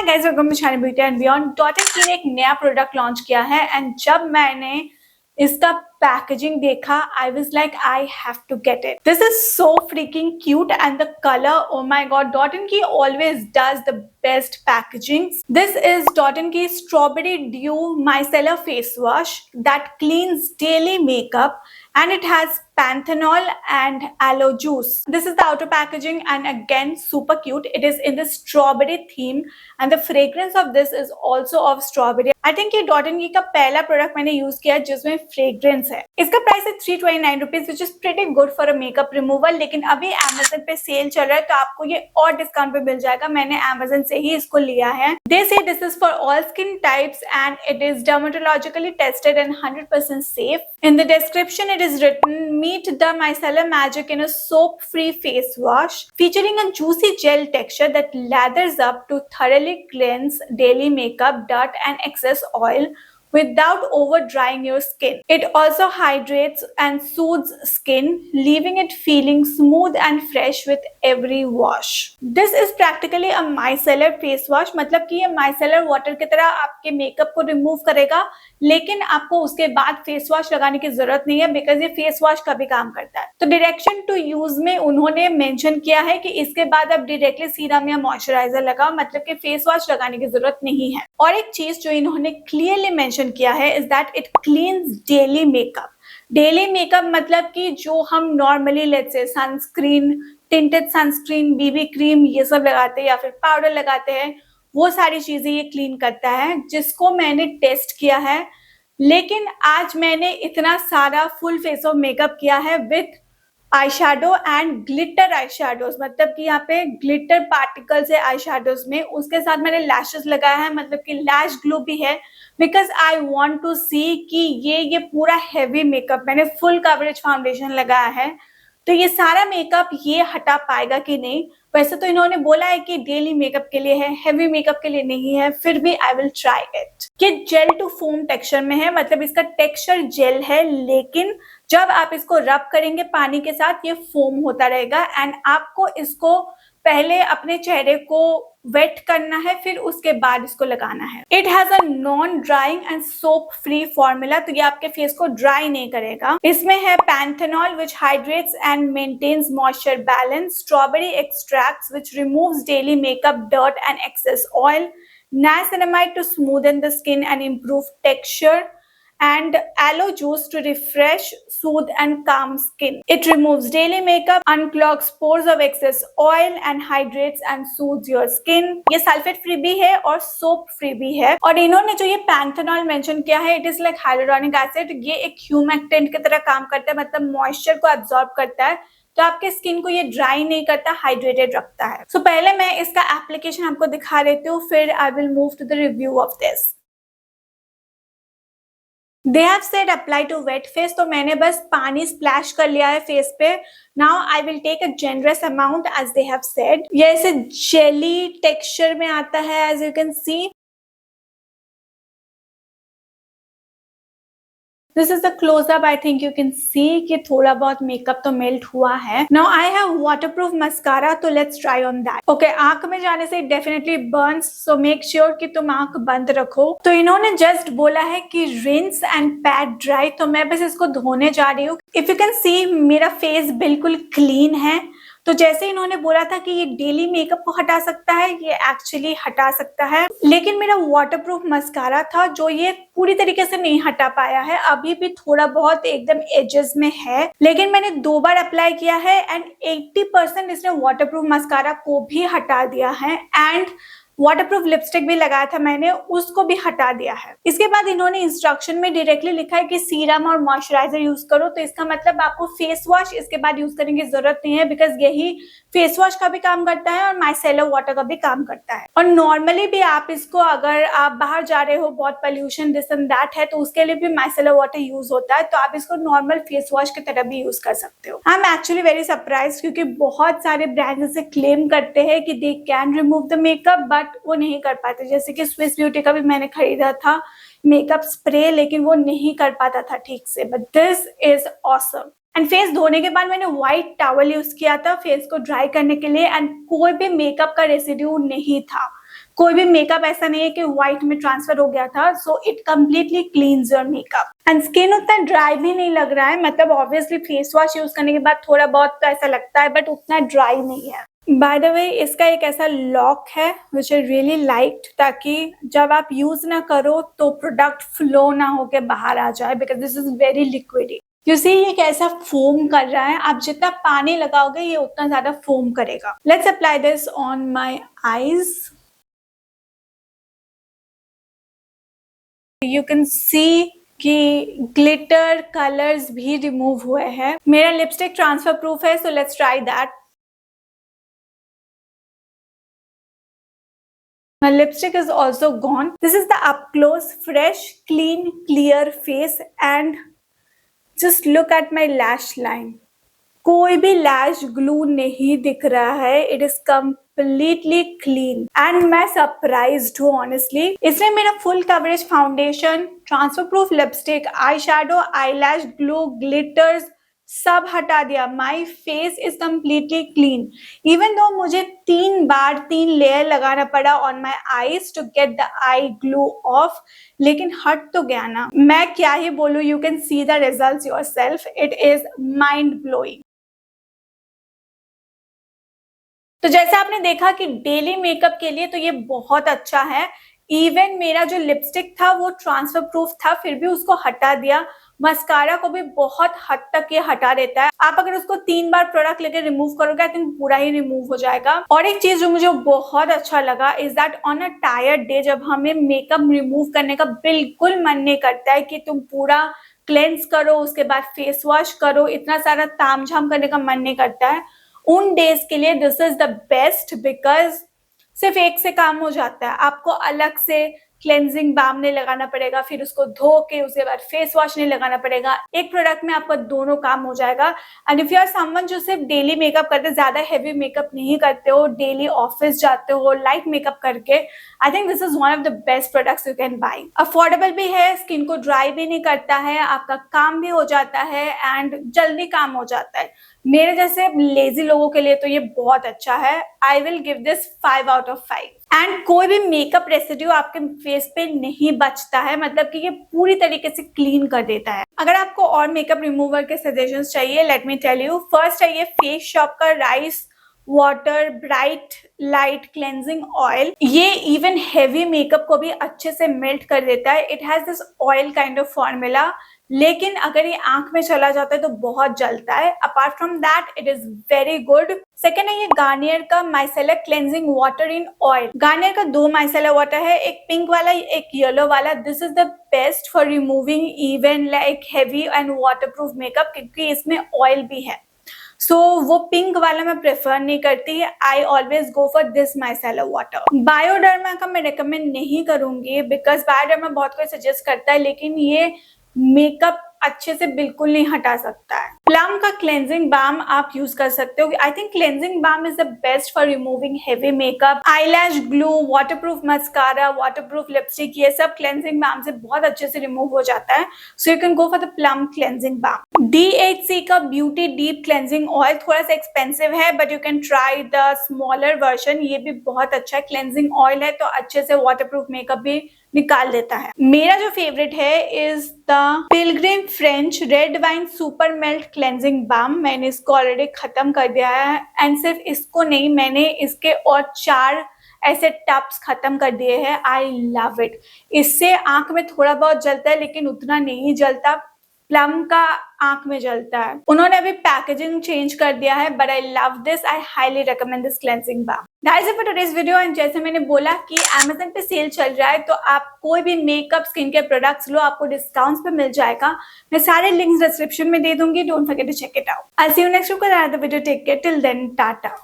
Hi guys, welcome to shiny beauty and beyond. Dot and key ने एक नया product launch किया है एंड जब मैंने इसका पैकेजिंग देखा I was like I have to get it. This is so freaking cute and the colour, oh my god, Dot and Key always does the best packaging. This is Dot and Key strawberry dew micellar face wash that cleans daily makeup and it has panthenol and aloe juice. This is the outer packaging and again super cute. It is in the strawberry theme and the fragrance of this is also of strawberry. I think ये dot and की का पहला product मैंने use किया जिसमें fragrance है। इसका price है 329 rupees which is pretty good for a makeup removal. लेकिन अभी Amazon पे सेल चल रहा है तो आपको ये और डिस्काउंट पे मिल जाएगा। मैंने Amazon से ही इसको लिया है। They say this is for all skin types and it is dermatologically tested and 100% safe. In the description it is written, meet the micellar magic in a soap-free face wash featuring a juicy gel texture that lathers up to thoroughly cleanse daily makeup, dirt and excess oil without over drying your skin. It also hydrates and soothes skin, leaving it feeling smooth and fresh with every wash. This is practically a micellar face wash, मतलब कि ये micellar water की तरह आपके makeup को remove करेगा, लेकिन आपको उसके बाद फेस वॉश लगाने की जरूरत नहीं है बिकॉज ये फेस वॉश का भी काम करता है। तो डायरेक्शन टू यूज में उन्होंने मेंशन किया है कि इसके बाद आप डायरेक्टली सीरम या मॉइस्चराइजर लगाओ, मतलब कि फेस वॉश लगाने की जरूरत नहीं है। और एक चीज जो इन्होंने क्लियरली मेंशन किया है is that it cleans daily makeup. Daily makeup मतलब कि जो हम normally let's say sunscreen, tinted sunscreen, BB cream ये सब लगाते हैं या फिर पाउडर लगाते हैं, वो सारी चीजें ये क्लीन करता है, जिसको मैंने टेस्ट किया है। लेकिन आज मैंने इतना सारा फुल फेस ऑफ मेकअप किया है with eye shadow and glitter eye shadows, मतलब कि यहाँ पे ग्लिटर पार्टिकल्स है आई शेडोज में, उसके साथ मैंने लैशेस लगाया है, मतलब कि लैश ग्लो भी है बिकॉज आई वॉन्ट टू सी कि ये पूरा हैवी मेकअप मैंने फुल कवरेज फाउंडेशन लगाया है तो ये सारा मेकअप ये हटा पाएगा कि नहीं। वैसे तो इन्होंने बोला है कि डेली मेकअप के लिए है, हेवी मेकअप के लिए नहीं है, फिर भी आई विल ट्राई इट। ये जेल टू फोम टेक्सचर में है, मतलब इसका टेक्सचर जेल है, लेकिन जब आप इसको रब करेंगे पानी के साथ ये फोम होता रहेगा एंड आपको इसको पहले अपने चेहरे को वेट करना है, फिर उसके बाद इसको लगाना है। It has a non drawing and soap free formula, तो ये आपके फेस को ड्राई नहीं करेगा। इसमें है panthenol which hydrates and maintains moisture balance, strawberry extracts which removes daily makeup dirt and excess oil, niacinamide to smoothen the skin and improve texture, and aloe juice to refresh, soothe and calm skin. It removes daily makeup, unclogs pores of excess oil and hydrates and soothes your skin. ये sulphate free भी है और soap free भी है। और इन्होंने जो ये पैंथेनॉल मेंशन किया है it is like hyaluronic acid, ये एक ह्यूमेक्टेंट की तरह काम करता है, मतलब मॉइस्चर को एब्जॉर्ब करता है, तो आपके स्किन को ये ड्राई नहीं करता, हाइड्रेटेड रखता है। सो पहले मैं इसका एप्लीकेशन आपको दिखा देती हूँ, फिर I will move to the review of this. They have said apply to wet face, तो मैंने बस पानी स्प्लैश कर लिया है फेस पे। Now I will take a generous amount as they have said. ये ऐसे जेली टेक्सचर में आता है as you can see. This is the close up. I think you can see कि थोड़ा बहुत मेकअप तो मेल्ट हुआ है। Now I have waterproof mascara, तो let's try on that. Okay, आंख में जाने से definitely burns, so make sure कि तुम आंख बंद रखो। तो इन्होंने जस्ट बोला है कि rinse and pat dry, तो मैं बस इसको धोने जा रही हूँ। If you can see मेरा फेस बिल्कुल क्लीन है, तो जैसे इन्होंने बोला था कि ये डेली मेकअप को हटा सकता है, ये एक्चुअली हटा सकता है। लेकिन मेरा वाटरप्रूफ मस्कारा था जो ये पूरी तरीके से नहीं हटा पाया है, अभी भी थोड़ा बहुत एकदम एजेस में है, लेकिन मैंने 2 बार अप्लाई किया है एंड 80% इसने वाटरप्रूफ मस्कारा को भी हटा दिया है एंड वाटरप्रूफ लिपस्टिक भी लगाया था मैंने, उसको भी हटा दिया है। इसके बाद इन्होंने इंस्ट्रक्शन में डायरेक्टली लिखा है कि सीरम और मॉइस्चराइजर यूज करो, तो इसका मतलब आपको फेस वॉश इसके बाद यूज करने की जरूरत नहीं है बिकॉज यही फेस वॉश का भी काम करता है और माइसेलर वाटर का भी काम करता है। और नॉर्मली भी आप इसको अगर आप बाहर जा रहे हो, बहुत पोल्यूशन दिस एंड दैट है, तो उसके लिए भी माइसेलर वाटर यूज होता है, तो आप इसको नॉर्मल फेस वॉश की तरह भी यूज कर सकते हो। I am actually very surprise क्योंकि बहुत सारे ब्रांड्स इसे क्लेम करते हैं कि they can remove the makeup but वो नहीं कर पाते। जैसे कि स्विस ब्यूटी का भी मैंने खरीदा था मेकअप स्प्रे, लेकिन वो नहीं कर पाता था ठीक से, but this is awesome. And face धोने के बाद मैंने व्हाइट टॉवल यूज किया था फेस को ड्राई करने के लिए एंड कोई भी मेकअप का रेसिड्यू नहीं था, कोई भी मेकअप ऐसा नहीं है कि व्हाइट में ट्रांसफर हो गया था, so it completely cleans your makeup and skin उतना ड्राई भी नहीं लग रहा है। मतलब ऑब्वियसली फेस वॉश यूज करने के बाद थोड़ा बहुत तो ऐसा लगता है, बट उतना ड्राई नहीं है। बाय द वे, इसका एक ऐसा लॉक है विच आई रियली लाइक्ड, ताकि जब आप यूज ना करो तो प्रोडक्ट फ्लो ना होके बाहर आ जाए, because this is very liquidy. You see, ये कैसा फोम कर रहा है, आप जितना पानी लगाओगे ये उतना ज्यादा फोम करेगा। Let's apply this on my eyes. You can सी कि ग्लिटर कलर्स भी रिमूव हुए हैं। मेरा लिपस्टिक ट्रांसफर प्रूफ है, so let's try that. My lipstick is also gone. This is the up close, fresh, clean, clear face and just look at my lash line. कोई भी लैश glue नहीं दिख रहा है। It is completely clean and मैं surprised हूँ honestly. इसने मेरा full coverage foundation, transfer proof lipstick, eyeshadow, eyelash glue, glitters सब हटा दिया। My face is completely clean. Even though मुझे 3 बार 3 लेयर लगाना पड़ा on my eyes to get the eye glue off, लेकिन हट तो गया ना। मैं क्या ही बोलूं, you can see the results yourself. It is mind blowing. तो जैसे आपने देखा कि डेली मेकअप के लिए तो ये बहुत अच्छा है। इवन मेरा जो लिपस्टिक था वो ट्रांसफर प्रूफ था, फिर भी उसको हटा दिया। मस्कारा को भी बहुत हद तक ये हटा देता है। आप अगर उसको 3 बार प्रोडक्ट लेके रिमूव करोगे, आई थिंक पूरा ही रिमूव हो जाएगा। और एक चीज जो मुझे बहुत अच्छा लगा is that on a tired day, जब हमें मेकअप रिमूव करने का बिल्कुल मन नहीं करता है कि तुम पूरा क्लेंस करो उसके बाद फेस वॉश करो, इतना सारा तामझाम करने का मन नहीं करता है, उन डेज के लिए this is the best. Because सिर्फ एक से काम हो जाता है। आपको अलग से क्लेंजिंग बाम नहीं लगाना पड़ेगा, फिर उसको धो के उसके बाद फेस वॉश नहीं लगाना पड़ेगा। एक प्रोडक्ट में आपका दोनों काम हो जाएगा। And if you are someone जो सिर्फ डेली मेकअप करते, ज्यादा हैवी मेकअप नहीं करते हो, डेली ऑफिस जाते हो लाइट मेकअप करके, I think this is one of the best products you can buy. Affordable भी है, स्किन को ड्राई भी नहीं करता है, आपका काम भी हो जाता है एंड जल्दी काम हो जाता है। मेरे जैसे लेजी लोगों के लिए तो ये बहुत अच्छा है। I will give this 5 out of 5। And कोई भी मेकअप रेसिड्यू आपके फेस पे नहीं बचता है, मतलब कि ये पूरी तरीके से क्लीन कर देता है। अगर आपको और मेकअप रिमूवर के सजेशंस चाहिए, let me tell you. First है ये फेस शॉप का rice water bright light cleansing oil. ये इवन हेवी मेकअप को भी अच्छे से मेल्ट कर देता है। It has this oil kind of formula, लेकिन अगर ये आंख में चला जाता है तो बहुत जलता है। Apart from that it is very good. Second है ये गार्नियर का micellar cleansing water in oil. Garnier का 2 माइसेलर वाटर है, एक पिंक वाला एक येलो वाला। This is the best for removing even like heavy and waterproof makeup, क्योंकि इसमें ऑयल भी है। सो वो पिंक वाला मैं प्रेफर नहीं करती। I always go for this micellar water. Bioderma का मैं रिकमेंड नहीं करूंगी, बिकॉज बायोडर्मा बहुत कोई सजेस्ट करता है, लेकिन ये मेकअप अच्छे से बिल्कुल नहीं हटा सकता है। प्लम का क्लेंजिंग बाम आप यूज कर सकते हो। I think cleansing balm is the best for removing heavy makeup. Eyelash glue, waterproof mascara, waterproof lipstick, ये सब क्लेंजिंग बाम से बहुत अच्छे से रिमूव हो जाता है। So you can go for the plum cleansing balm. DHC का ब्यूटी डीप क्लेंजिंग ऑयल थोड़ा सा एक्सपेंसिव है, but you can try the smaller version. ये भी बहुत अच्छा है, क्लेंजिंग ऑयल है तो अच्छे से वाटरप्रूफ मेकअप भी निकाल देता है। मेरा जो फेवरेट है is the pilgrim French red wine super melt cleansing balm. मैंने इसको ऑलरेडी खत्म कर दिया है। एंड सिर्फ इसको नहीं, मैंने इसके और 4 ऐसे टब्स खत्म कर दिए हैं। I love it. इससे आंख में थोड़ा बहुत जलता है, लेकिन उतना नहीं जलता। प्लम का आंख में जलता है। उन्होंने अभी पैकेजिंग चेंज कर दिया है, but I love this. I highly recommend this cleansing balm. That's it for today's video. And जैसे मैंने बोला कि Amazon पे सेल चल रहा है, तो आप कोई भी मेकअप स्किन केयर प्रोडक्ट्स लो, आपको डिस्काउंट्स पे मिल जाएगा। मैं सारे लिंक्स डिस्क्रिप्शन में दे दूंगी। Don't forget to check it out. I see you next video. Take care till then, Tata.